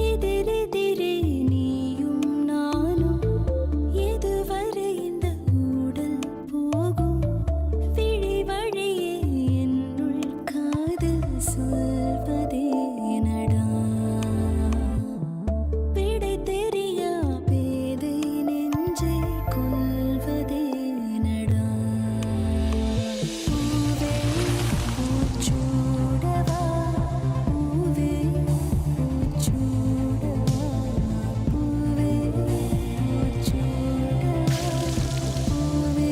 எதிரெதிரே நீயும் நானும் எதுவரை இந்த ஊடல் போகும் விழி வழியே என்னுள் காதல் சொல்வதே நடா விடை தெரியா பேதை நெஞ்சை கொள்வதே நடா பூவே பூச்சூடவா பூவே பூச்சூடவா பூவே பூச்சூடவா பூவே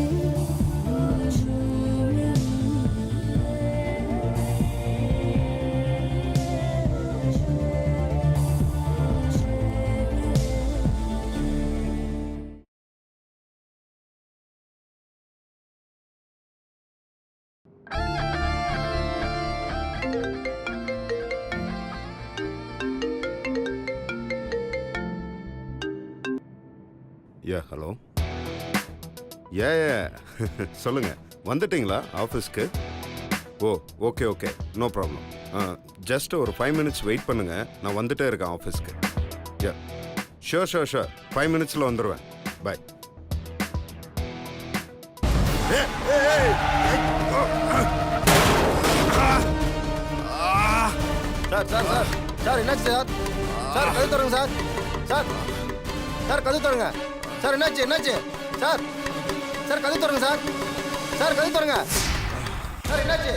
யா ஹலோ யா சொல்லுங்க வந்துட்டீங்களா ஆஃபீஸ்க்கு? Oh okay okay no problem. Just ஒரு 5 மினிட்ஸ் வெயிட் பண்ணுங்க, நான் வந்துட்டே இருக்கேன் ஆஃபீஸ்க்கு. யா ஷோர் 5 மினிட்ஸில் வந்துடுவேன். பாய். சார் என்னாச்சு சார்? சார் கதவு தருங்க சார். சார் கதவு தருங்க சார். என்னாச்சு சார்? சார் கதவு தருங்க சார். சார் கதவு தருங்க சார். என்னாச்சு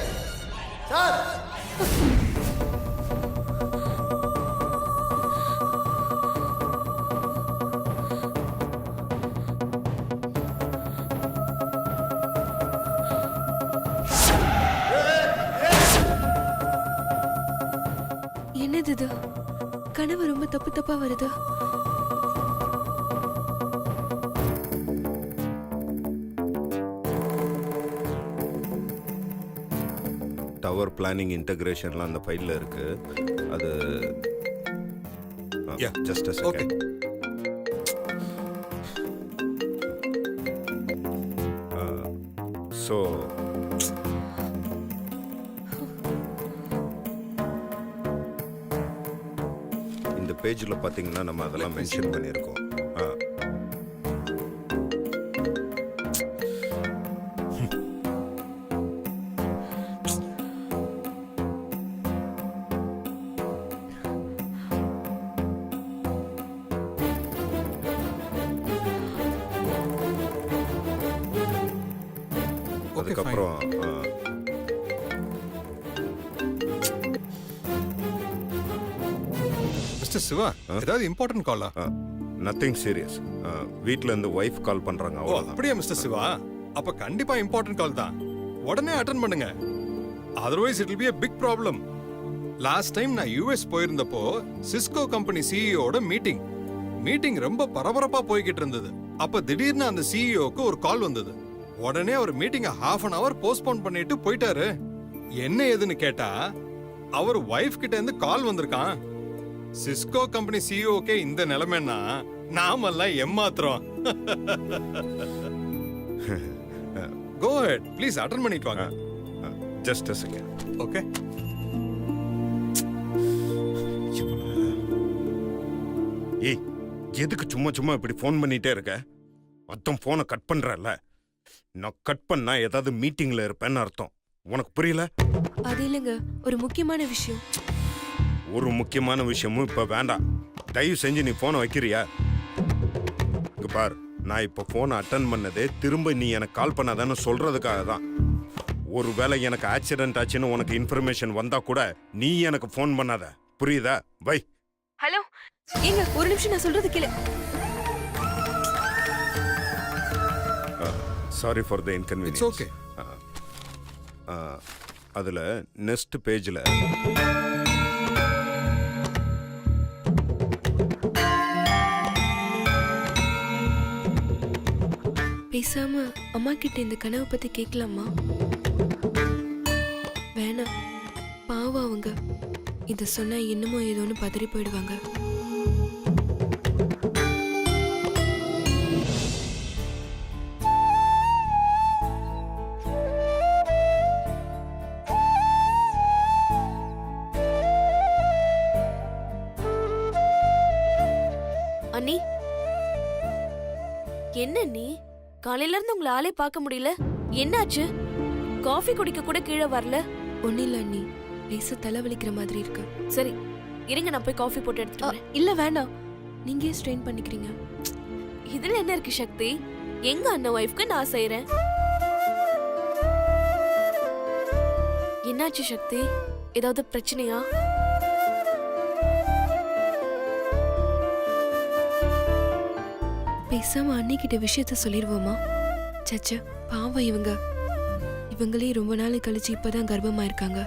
சார்? என்னது இது? கனவு ரொம்ப தப்பா வருது. டவர் பிளானிங் இன்டகிரேஷன்லாம் அந்த ஃபைலில் இருக்கு. அது ஜஸ்ட் அ செகண்ட். ஸோ இந்த பேஜில் பார்த்தீங்கன்னா நம்ம அதெல்லாம் மென்ஷன் பண்ணியிருக்கோம். அதுக்கப்புறம் மிஸ்டர் சிவா, ஏதாவது இம்பார்ட்டன்ட் காலா? Nothing serious. வீட்டில் இருந்து ஒய்ஃப் கால் பண்ணுறாங்க. ஓ அப்படியே மிஸ்டர் சிவா, அப்ப கண்டிப்பா இம்பார்ட்டன்ட் கால் தான். உடனே அட்டெண்ட் பண்ணுங்க. Otherwise it will be a big problem. Last time நான் யுஎஸ் போயிருந்தப்போ சிஸ்கோ கம்பெனி சிஇஓட மீட்டிங் ரொம்ப பரபரப்பா போய்கிட்டு இருந்தது. அப்ப திடீர்னு அந்த சிஇஓக்கு ஒரு கால் வந்தது. உடனே அவர் மீட்டிங்கை ½ an hour போஸ்ட்போன் பண்ணிட்டு போயிட்டாரு. என்ன ஏதுன்னு கேட்டா அவர் வைஃப் கிட்ட இருந்து கால் வந்திருக்கான். சிஸ்கோ கம்பெனி சிஇஓக்கே இந்த நிலைமைன்னா நாமெல்லாம் ஏமாத்துறோம். கோ ஹெட் ப்ளீஸ் அட்டெண்ட் பண்ணிட்டு வாங்க. Just a second. ஓகே. ஏய், எதுக்கு சும்மா இப்படி ஃபோன் பண்ணிட்டே இருக்க? அத்தம் ஃபோனை கட் பண்றல. நான் கட் பண்ணா ஏதாவது மீட்டிங்ல இருப்பேன்னு அர்த்தம். உனக்கு புரியல? அது இல்லைங்க, ஒரு முக்கியமான விஷயம். ஒரு முக்கியமான விஷயமும் இப்ப வேண்டாம். தயவு செஞ்சு நீ போனை வைக்கிறியா? இங்க பார், நான் இப்ப போனை அட்டன் பண்ணதே திரும்ப நீ எனக்கு கால் பண்ணாதான்னு சொல்றதுக்காக தான். ஒருவேளை எனக்கு ஆக்சிடென்ட் ஆச்சுன்னு உனக்கு இன்ஃபர்மேஷன் வந்தா கூட நீ எனக்கு போன் பண்ணாத. புரியுதா? வை. ஹலோ ஏங்க, ஒரு நிமிஷம் நான் சொல்றது கேளு. Sorry for the inconvenience. It's okay. அதுல நெக்ஸ்ட் பேஜ்ல பேசாம அம்மா கிட்ட இந்த கனவை பத்தி கேட்கலாமா? வேணாம், பாவம் அவங்க. இத சொன்னா இன்னமும் ஏதோன்னு பதறி போயிடுவாங்க. அண்ணி, என்ன நீ காலையில இருந்து உங்களை ஆளே பார்க்க முடியல? என்னாச்சு? காஃபி குடிக்க கூட கீழே வரல? ஒன்னும் இல்ல அண்ணி, லேசா தலைவலிக்கிற மாதிரி இருக்கு. சரி, இருங்க நான் போய் காஃபி போட்டு எடுத்துட்டு வரேன். இல்ல வேண்டாம், நீங்க ஸ்ட்ரெயின் பண்ணிக்கிறீங்க. இதுல என்ன இருக்கு சக்தி? எங்க அண்ணன் ஒய்ஃப்க்கு நான் செய்யறேன். என்னாச்சு சக்தி? ஏதாவது பிரச்சனையா? பேசாம அன்னிக்கிட்ட விஷயத்த சொல்லிடுவோமா? சச்ச, பாவம் இவங்களே ரொம்ப நாள் கழிச்சு இப்பதான் கர்ப்பமா இருக்காங்க.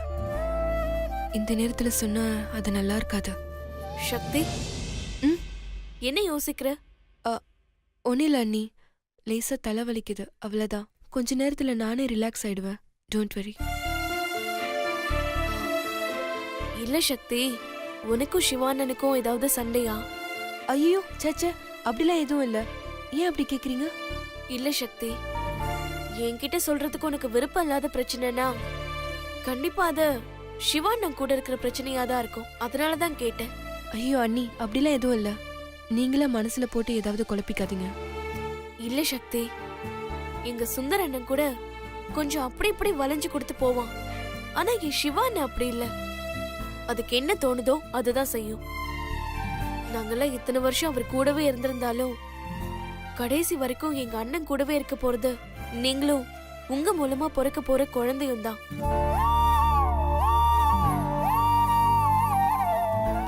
இந்த நேரத்துல சொன்னா அது நல்லா இருக்காது. சக்தி, என்ன யோசிக்கிற? ஒன்னும் இல்ல அண்ணி, லேசா தலைவலிக்குது அவ்வளவுதான். கொஞ்ச நேரத்துல நானே ரிலாக்ஸ் ஆயிடுவேன். Don't worry. இல்ல சக்தி, உனக்கும் சிவானனுக்கும் ஏதாவது சண்டையா? ஐயோ சச்ச, அப்படிலாம் எதுவும் இல்ல. ஏன் அப்படி கேக்குறீங்க? இல்ல சக்தி, என்கிட்ட சொல்றதுக்கு உனக்கு விருப்பம் இல்லாத பிரச்சனைனா கண்டிப்பா அத சிவானன் கூட இருக்கிற பிரச்சனையா தான் இருக்கும். அதனாலதான் கேட்டேன். ஐயோ அண்ணி, அப்படிலாம் எதுவும் இல்ல. நீங்களா மனசுல போட்டு ஏதாவது குழப்பிக்காதீங்க. இல்ல சக்தி, எங்க சுந்தர அண்ணன் கூட கொஞ்சம் அப்படி இப்படி வளைஞ்சு கொடுத்து போவான். ஆனா என் சிவானன் அப்படி இல்ல. அதுக்கு என்ன தோணுதோ அதுதான் செய்யும். நாங்கெல்லாம் இத்தனை வருஷம் அவர் கூடவே இருந்திருந்தாலும் கடைசி வரைக்கும் எங்க அண்ணன் கூடவே இருக்க போறது நீங்களும் உங்க மூலமா பிறக்க போற குழந்தையும் தான்.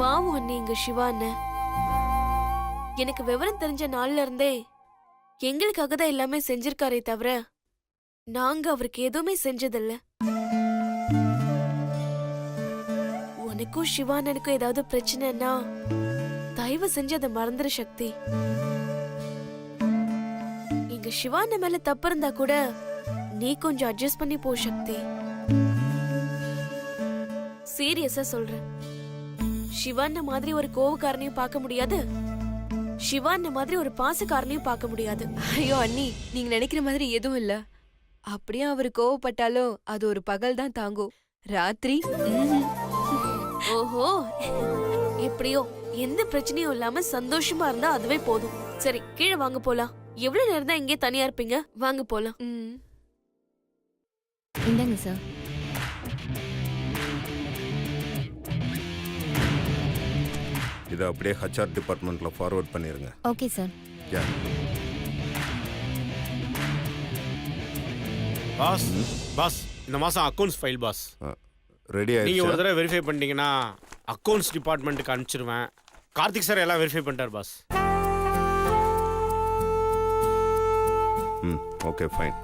பாவம் அண்ணி எங்க சிவா அண்ணன். எனக்கு விவரம் தெரிஞ்ச நாள்ல இருந்தே எங்களுக்காக தான் எல்லாமே செஞ்சிருக்காரே தவிர நாங்க அவருக்கு எதுவுமே செஞ்சதில்ல. உனக்கும் சிவானனுக்கும் ஏதாவது பிரச்சனைன்னா தயவு செஞ்சு அதை மறந்துரு சக்தி. எங்க சிவான மேல தப்பு இருந்தா கூட நீ கொஞ்சம் அட்ஜஸ்ட் பண்ணி போ சக்தி. சீரியஸா சொல்றேன். சிவான மாதிரி ஒரு கோவக்காரனையும் பார்க்க முடியாது, சிவான மாதிரி ஒரு பாசக்காரனையும் பார்க்க முடியாது. ஐயோ அண்ணி, நீங்க நினைக்கிற மாதிரி எதுவும் இல்ல. அப்படியே அவரு கோவப்பட்டாலும் அது ஒரு பகல் தான் தாங்கும். ராத்திரி ஓஹோ, எப்படியோ எந்த பிரச்சனையும் இல்லாம சந்தோஷமா இருந்தா அதுவே போதும். சரி, கீழே வாங்க போலாம். எவ்வளவு நேரம் தான் இங்கே தனியா இருப்பீங்க? வாங்க போலாம். இந்தாங்க சார். இதை அப்படியே ஹச்ஆர் டிபார்ட்மெண்ட்ல ஃபார்வர்ட் பண்ணிருங்க. Okay sir. பாஸ் பாஸ், இந்த மாசம் அக்கவுண்ட்ஸ் ஃபைல் பாஸ். ரெடி நீங்க ஒரு ஆயிடுச்சு. தடவை வெரிஃபை பண்ணிட்டீங்கன்னா அக்கவுண்ட்ஸ் டிபார்ட்மெண்ட்டுக்கு அனுப்பிச்சிருவேன். கார்த்திக் சார் எல்லாம் வெரிஃபை பண்ணிட்டார் பாஸ். Okay fine.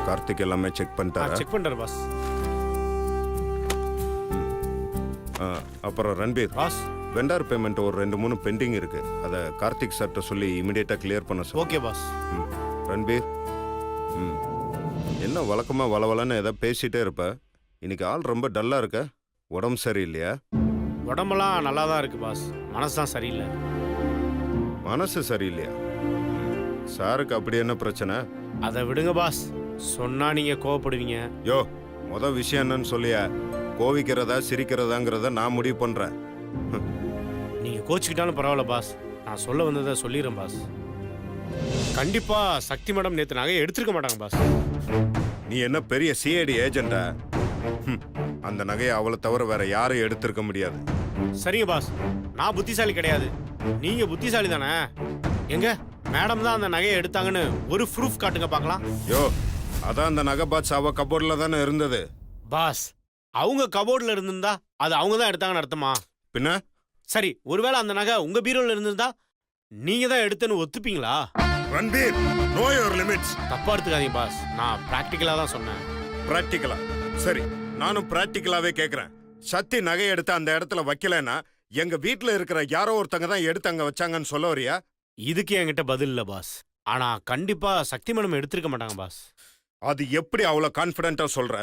கார்த்திக் எல்லாமே செக் பண்ணிட்டாரா? செக் பண்ணிட்டார் பாஸ். அப்புறம் ரன்பீர் பாஸ், வெண்டார் பேமெண்ட் ஒரு 2-3 பெண்டிங் இருக்கு. அதை கார்த்திக் சார்ட்ட சொல்லி இமிடியேட்டா கிளியர் பண்ண சொல்லு. Okay pass. ரன்பீர், என்ன வழக்கமா வளவலன்னு ஏதாவது பேசிட்டே இருப்ப, இன்னைக்கு ஆள் ரொம்ப டல்லா இருக்க. உடம்பு சரியில்லையா? உடம்பெல்லாம் நல்லா தான் இருக்கு பாஸ், மனசு தான் சரியில்லை. மனசு சரியில்லையா? சாருக்கு அப்படி என்ன பிரச்சனை? அதை விடுங்க பாஸ், சொன்னா நீங்க கோவப்படுவீங்க. யோ, விஷயம் என்னன்னு சொல்லியா? கோவிக்கிறதா சிரிக்கிறதாங்கிறத நான் முடிவு பண்றேன். நீங்க கோச்சுக்கிட்டாலும் பரவாயில்ல பாஸ், நான் சொல்ல வந்ததை சொல்லிடுறேன் பாஸ். கண்டிப்பா சக்தி மேடம் நேத்து நகையை எடுத்திருக்க மாட்டாங்க பாஸ். நீ என்ன பெரிய சிஐடி ஏஜெண்டா? அந்த நகையை அவளை தவிர வேற யாரும் எடுத்திருக்க முடியாது. சரிங்க பாஸ், நான் புத்திசாலி கிடையாது, நீங்க புத்திசாலி தானே. எங்க மேடம் தான் அந்த நகையை எடுத்தாங்கன்னு ஒரு ப்ரூஃப் காட்டுங்க பார்க்கலாம். யோ, அதான் அந்த நகை பாட்ஸ் அவ கபோர்ட்ல தானே இருந்தது. பாஸ், அவங்க கபோர்ட்ல இருந்திருந்தா அது அவங்க தான் எடுத்தாங்கன்னு அர்த்தமா? பின்ன சரி, ஒருவேளை அந்த நகை உங்க பீரோல இருந்திருந்தா நீங்க தான் எடுத்தேன்னு ஒத்துப்பீங்களா? Ranbir, know your limits. தப்பா எடுத்துக்காதீங்க பாஸ், நான் பிராக்டிக்கலா தான் சொன்னேன். பிராக்டிக்கலா? சரி, நானும் பிராக்டிக்கலாவே கேக்குறேன். சக்தி நகை எடுத்து அந்த இடத்துல வைக்கலன்னா எங்க வீட்டுல இருக்கிற யாரோ ஒருத்தங்க தான் எடுத்து அங்க வச்சாங்கன்னு சொல்ல வரியா? இதுக்கு என்கிட்ட பதில் இல்ல பாஸ், ஆனா கண்டிப்பா சக்தி மேடம் எடுத்திருக்க மாட்டாங்க பாஸ். அது எப்படி அவ்வளவு கான்பிடென்ட்டா சொல்ற?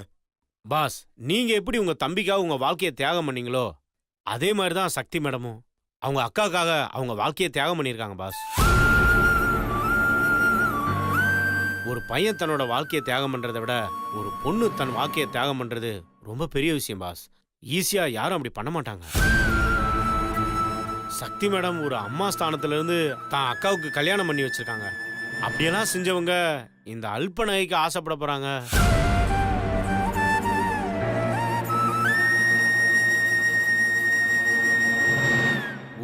பாஸ், நீங்க எப்படி உங்க தம்பிக்காக உங்க வாழ்க்கையை தியாகம் பண்ணீங்களோ அதே மாதிரி தான் சக்தி மேடமும் அவங்க அக்காக்காக அவங்க வாழ்க்கையை தியாகம் பண்ணியிருக்காங்க பாஸ். ஒரு பையன் தன்னோட வாழ்க்கையை தியாகம் பண்றதை விட ஒரு பொண்ணு தன் வாழ்க்கையை தியாகம் பண்றது ரொம்ப பெரிய விஷயம் பாஸ். ஈஸியா யாரும் அப்படி பண்ண மாட்டாங்க. சக்தி மேடம் ஒரு அம்மா ஸ்தானத்துல இருந்து தான் அக்காவுக்கு கல்யாணம் பண்ணி வச்சிருக்காங்க. அப்படியெல்லாம் செஞ்சவங்க இந்த அல்ப நகைக்கு ஆசைப்பட போறாங்க?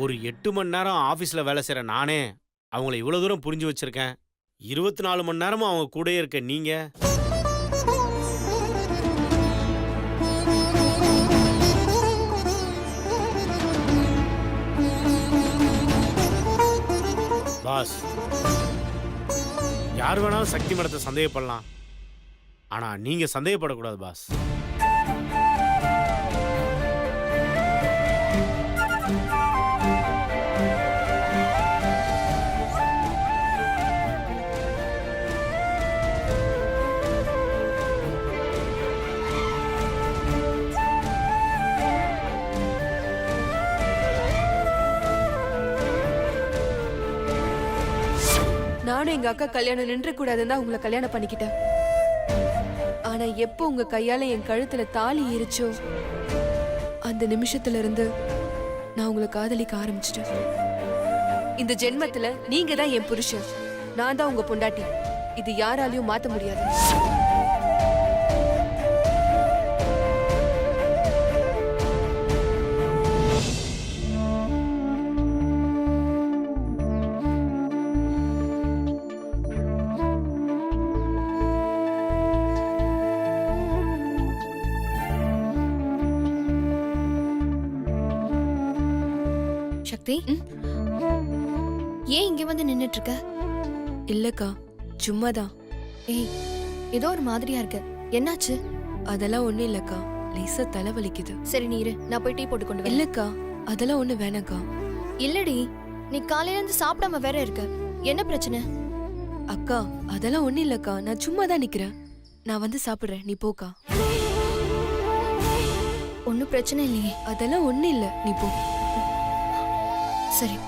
ஒரு 8 மணி நேரம் ஆபீஸ்ல வேலை செய்யற நானே அவங்கள இவ்வளவு தூரம் புரிஞ்சு வச்சிருக்கேன். 24 மணி நேரமும் அவங்க கூடயே இருக்க நீங்க பாஸ், யார் வேணாலும் சக்தி மேடத்தை சந்தேகப்படலாம். ஆனா நீங்க சந்தேகப்படக்கூடாது பாஸ். நானும் எங்க அக்கா கல்யாணம் நின்று கூடாதுன்னு உங்களை கல்யாணம் பண்ணிக்கிட்டேன். ஆனா எப்போ உங்க கையால என் கழுத்துல தாலி ஏறிச்சோ அந்த நிமிஷத்துல இருந்து நான் உங்களை காதலிக்க ஆரம்பிச்சிட்டேன். இந்த ஜென்மத்துல நீங்க தான் என் புருஷன், நான் தான் உங்க பொண்டாட்டி. இது யாராலையும் மாத்த முடியாது. சக்தி, ஏன் இங்க வந்து நின்னுட்டு இருக்க? இல்லக்கா, சும்மாதான். ஏய், ஏதோ ஒரு மாதிரியா இருக்கு. என்னாச்சு? அதெல்லாம் ஒண்ணும் இல்லக்கா, லேசா தலைவலிக்குது. சரி நீ இரு, நான் போய் டீ போட்டு கொண்டு வரேன். இல்லக்கா, அதெல்லாம் ஒண்ணு வேணாக்கா. இல்லடி, நீ காலையில இருந்து சாப்பிடாம வேற இருக்க. என்ன பிரச்சனை? அக்கா, அதெல்லாம் ஒண்ணு இல்லக்கா, நான் சும்மா தான் நிக்கிறேன். நான் வந்து சாப்பிடுறேன், நீ போக்கா. ஒன்னும் பிரச்சனை இல்லையே. அதெல்லாம் ஒண்ணு இல்ல, நீ போ. சரி.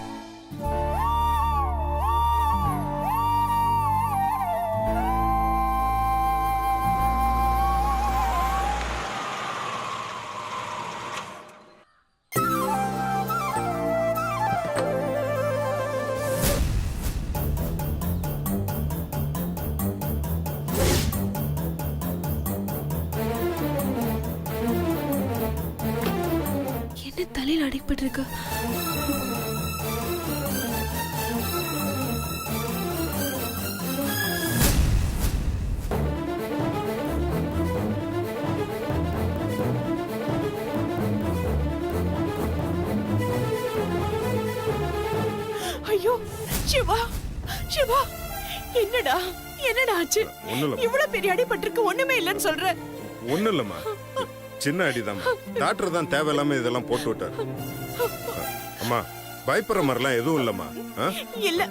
என்ன தலையில அடிபட்டு இருக்கு? ஐயோ சிவா, சிவா, என்னடா என்னடா ஆச்சு? ஒண்ணும் இல்ல, இவ்வளவு பெரிய அடிபட்டிருக்கு, ஒண்ணுமே இல்லைன்னு சொல்ற. ஒண்ணும் இல்லம்மா, சின்ன அடிதாம்மா. டாக்டர் தான் தேவையில்லாம இதெல்லாம் போட்டு விட்டார். அம்மா, பயப்படுற மாதிரிலாம் எதுவும் இல்லம்மா. இல்ல,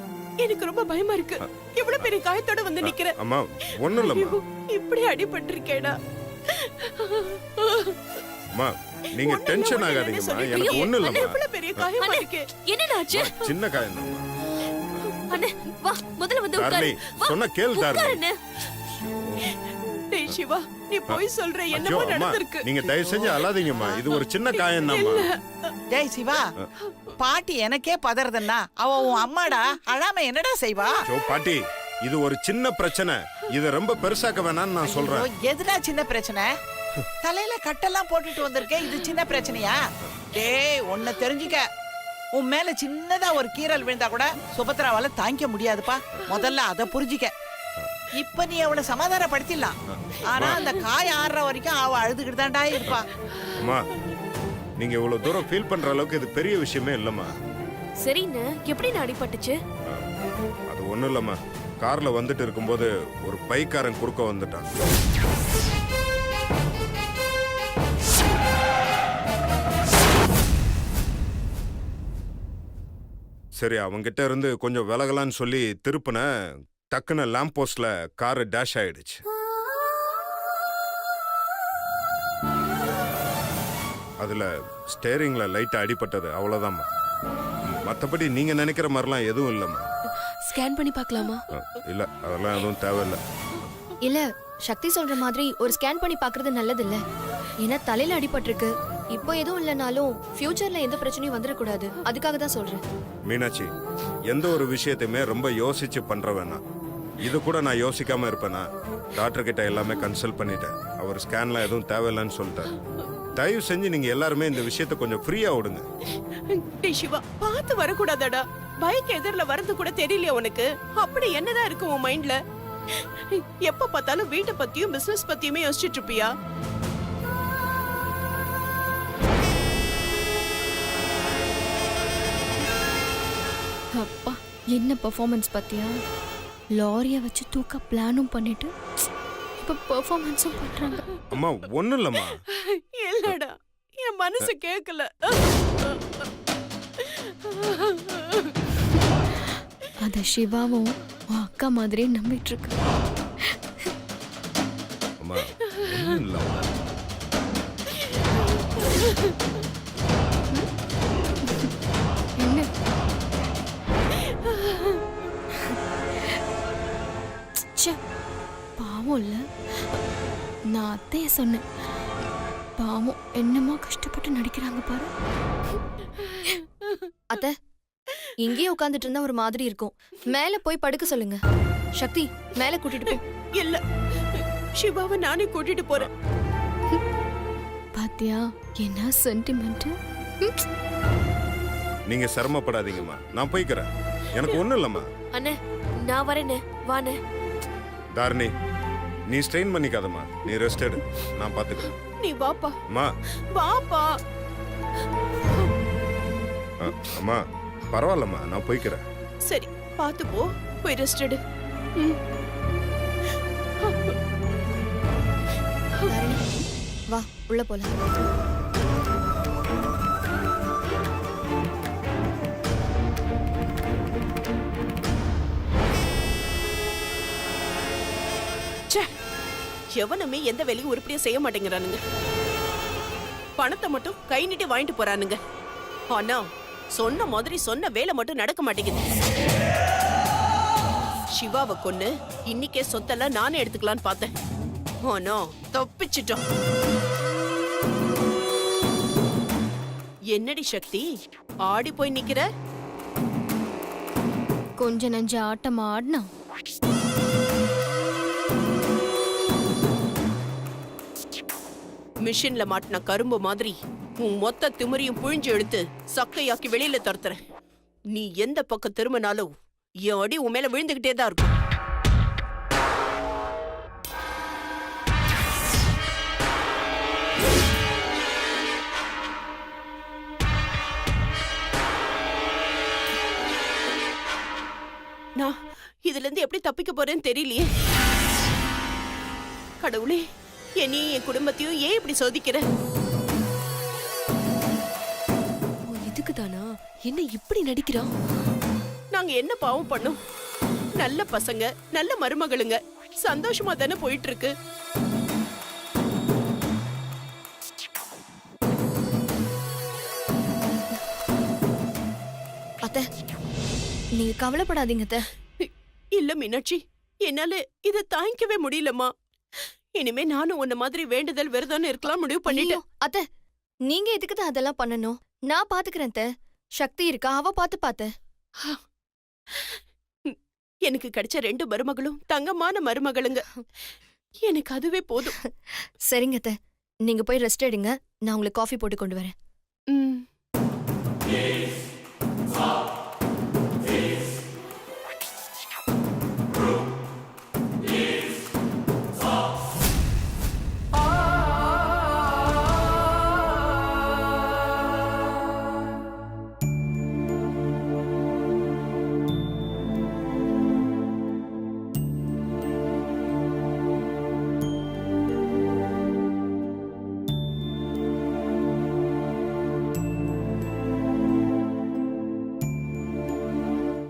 எனக்கு ரொம்ப பயமா இருக்கு. இவ்வளவு பெரிய காயத்தோட வந்து நிக்கிற. அம்மா, ஒண்ணும் இல்லம்மா. ஐயோ, இப்படி அடிபட்டிருக்கேடா. அம்மா, நீங்க டென்ஷன் ஆகாதீங்கம்மா, எனக்கு ஒண்ணும் இல்லம்மா. இவ்வளவு பெரிய காயமா இருக்கு. என்னடா ஆச்சு? சின்ன காயம் தான். அண்ணே வா, முதல்ல வந்து உட்காரு. டார்லி, வா, சொன்னா கேளு டார்லி. உட்காரு அண்ணே. டேய் சிவா, நீ போய் சொல்ற, ஐயோ, என்னமோ அம்மா, நடந்திருக்கு. நீங்க தயவு செஞ்சு அழாதீங்கம்மா, இது ஒரு சின்ன காயம் தான்மா. டேய் சிவா, பாட்டி எனக்கே பதறதுன்னா அவ உன் அம்மாடா, அழாம என்னடா செய்வா? பாட்டி, இது ஒரு சின்ன பிரச்சனை, இத ரொம்ப பெருசாக்க வேணாம்னு நான் சொல்றேன். ஐயோ, எதுடா சின்ன பிரச்சனை? தலையில கட்டெல்லாம் போட்டுட்டு வந்திருக்கேன், இது சின்ன பிரச்சனையா? டேய், உன்னை தெரிஞ்சுக்க, உன் மேல சின்னதா ஒரு கீறல் விழுந்தா கூட சுபத்ராவால தாங்கிக்க முடியாதுப்பா. முதல்ல அத புரிஞ்சுக்க. இப்ப நீ அவளை சமாதானப்படுத்திடலாம், ஆனா அந்த காய ஆறுற வரைக்கும் அவ அழுதுகிட்டு தான்டா இருப்பா. அம்மா, நீங்க இவ்வளவு தூரம் ஃபீல் பண்ற அளவுக்கு இது பெரிய விஷயமே இல்லம்மா. சரிண்ணே, எப்படி நான் அடிபட்டுச்சு? அது ஒண்ணும் இல்லம்மா, கார்ல வந்துட்டு இருக்கும்போது ஒரு பைக்காரன் குறுக்க வந்துட்டான். சரி, அவங்கிட்ட இருந்து கொஞ்சம் விலகலான்னு சொல்லி திருப்பின, டக்குன்னு லேம்ப் போஸ்ட்ல காரு டேஷ் ஆயிடுச்சு. அதுல ஸ்டேரிங்ல லைட் அடிபட்டது, அவ்வளவுதாம்மா. மத்தபடி நீங்க நினைக்கிற மாதிரிலாம் எதுவும் இல்லம்மா. ஸ்கேன் பண்ணி பார்க்கலாமா? இல்ல, அதெல்லாம் எதுவும் தேவையில்லை. இல்ல, சக்தி சொல்ற மாதிரி ஒரு ஸ்கேன் பண்ணி பாக்குறது நல்லது இல்ல. ஏன்னா தலையில அடிபட்டிருக்கு, இப்போ எதுவும் இல்லைனாலும் ஃபியூச்சர்ல எந்த பிரச்சனையும் வந்துடக்கூடாது அதுக்காக தான் சொல்றேன். மீனாட்சி, எந்த ஒரு விஷயத்தையுமே ரொம்ப யோசிச்சு பண்ற வேணாம். இது கூட நான் யோசிக்காம இருப்பேனா? டாக்டர் கிட்ட எல்லாமே கன்சல்ட் பண்ணிட்டேன். அவர் ஸ்கேன்லாம் எதுவும் தேவையில்லைன்னு சொல்லிட்டாரு. தயவு செஞ்சு நீங்க எல்லாருமே இந்த விஷயத்தை கொஞ்சம் ஃப்ரீயா விடுங்க. டேய் சிவா, பார்த்து வரக்கூடாதாடா? பைக் எதிரில வரது கூட தெரியலையா உனக்கு? அப்படி என்னதான் இருக்கு உன் மைண்ட்ல? எப்ப பார்த்தாலும் வீட்டை பத்தியும் பிசினஸ் பத்தியுமே யோசிச்சுட்டு இருப்பியா? அப்பா என்ன பெர்ஃபார்மன்ஸ் பத்தியா? லாரியை வச்சு தூக்க பிளானும் பண்ணிட்டு இப்ப பெர்ஃபார்மன்ஸும் பண்றாங்க. அம்மா ஒண்ணும் இல்லம்மா. இல்லடா, என் மனசு கேட்கல. அத சிவாவும் உன் அக்கா மாதிரியே நம்பிட்டு இருக்கு. அம்மா ஒண்ணும் இல்லம்மா. என்ன ச்சே, பாவம் இல்ல. நான் அத்தைய சொன்னேன். பாவம் என்னமா கஷ்டப்பட்டு நடிக்கிறாங்க பாரு. அத்தை, இங்கேயே உட்கார்ந்துட்டு இருந்தா ஒரு மாதிரி இருக்கும். மேல போய் படுக்க சொல்லுங்க. சக்தி, மேல கூட்டிட்டு போ. இல்ல, சிவாவை நானே கூட்டிட்டு போறேன். பாத்தியா என்ன சென்டிமெண்ட். நீங்க சிரமப்படாதீங்கம்மா, நான் போய்க்கிறேன். எனக்கு ஒண்ணும் இல்லம்மா. அண்ணே, நான் வரேனே, வாண்ணே. தாரணி, நீ ஸ்ட்ரெயின் பண்ணிக்காதம்மா. நீ ரெஸ்ட் எடு, நான் பாத்துக்கிறேன். நீ வாப்பா, அம்மா. வாப்பா. அம்மா பரவாயில்லம்மா, நான் போய்க்கிறேன். சரி, பார்த்து போ. போய் ரெஸ்ட் எடு. ம். தாரணி, வா உள்ள போலாம். ச்சே, எவனுமே எந்த வேலையும் உருப்படியா செய்ய மாட்டேங்கிறானுங்க. பணத்தை மட்டும் கை நீட்டி வாங்கிட்டு போறானுங்க. ஆனா சொன்ன மாதிரி சொன்ன வேலை மட்டும் நடக்க மாட்டேங்குது. சிவாவை கொன்னு இன்னைக்கே சொத்தெல்லாம் நானே எடுத்துக்கலான்னு பார்த்தேன். ஆனா தப்பிச்சிட்டோம். என்னடி சக்தி, ஆடி போய் நிக்கிற? கொஞ்ச நஞ்ச ஆட்டம் ஆடினா மிஷின்ல மாட்டின கரும்பு மாதிரி உன் மொத்த திமிரியும் புழிஞ்சு எடுத்து சக்கையாக்கி வெளியில துரத்துறேன். நீ எந்த பக்கம் திரும்பினாலும் என் அடி உன் மேல விழுந்துகிட்டே தான் இருக்கும். நான் இதுல இருந்து எப்படி தப்பிக்க போறேன்னு தெரியலையே. கடவுளே, என்னையும் என் குடும்பத்தையும் ஏன் இப்படி சோதிக்கிற? இதுக்கு தானா என்ன இப்படி நடிக்கிறான்? நாங்க என்ன பாவம் பண்ணோம்? நல்ல பசங்க, நல்ல மருமகளுங்க, சந்தோஷமா தானே போயிட்டு இருக்கு. அத்தை, நீங்க கவலைப்படாதீங்க அத்தை. இல்ல மீனாட்சி, என்னால இத தாங்கிக்கவே முடியலம்மா. இனிமே நானும் உன்ன மாதிரி வேண்டுதல் விரதம்னு இருக்கலாம் முடிவு ஐயோ, பண்ணிட்டேன். அத்தை, நீங்க எதுக்கு தான் அதெல்லாம் பண்ணணும்? நான் பாத்துக்கிறேன் அத்தை. சக்தி இருக்கா, அவ பாத்து. எனக்கு கிடைச்ச 2 மருமகளும் தங்கமான மருமகளுங்க. எனக்கு அதுவே போதும். சரிங்க அத்தை, நீங்க போய் ரெஸ்ட் எடுங்க. நான் உங்களுக்கு காஃபி போட்டு கொண்டு வரேன். ம்.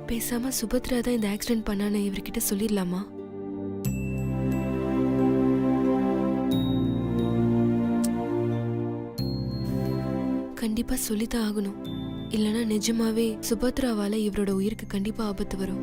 பேசாம சுபத்ரா தான் இந்த ஆக்சிடென்ட் பண்ணான்னு இவர்கிட்ட சொல்லிடலாமா? கண்டிப்பா சொல்லித்தான் ஆகணும். இல்லனா நிஜமாவே சுபத்ராவால இவரோட உயிருக்கு கண்டிப்பா ஆபத்து வரும்.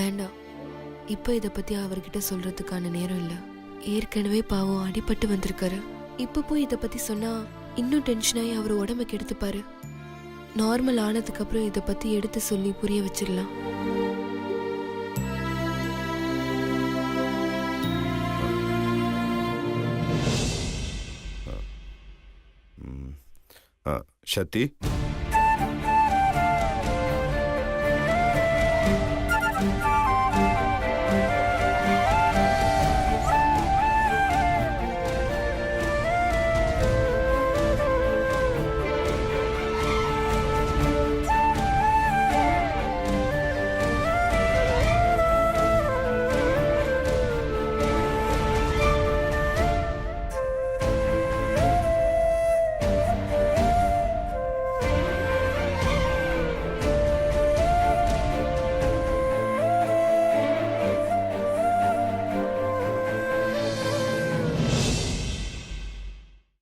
வேண்டாம். இப்போ இதை பத்தி அவர்கிட்ட சொல்றதுக்கான நேரம் இல்லை. ஏற்கனவே பாவம் அடிபட்டு வந்திருக்காரு. இப்போ போய் இதை பத்தி சொன்னா இன்னும் டென்ஷன் ஆகி அவர் உடம்ப கெடுத்துப்பாரு. நார்மல் ஆனதுக்கு அப்புறம் இதை பத்தி எடுத்து சொல்லி புரிய வச்சிடலாம். சக்தி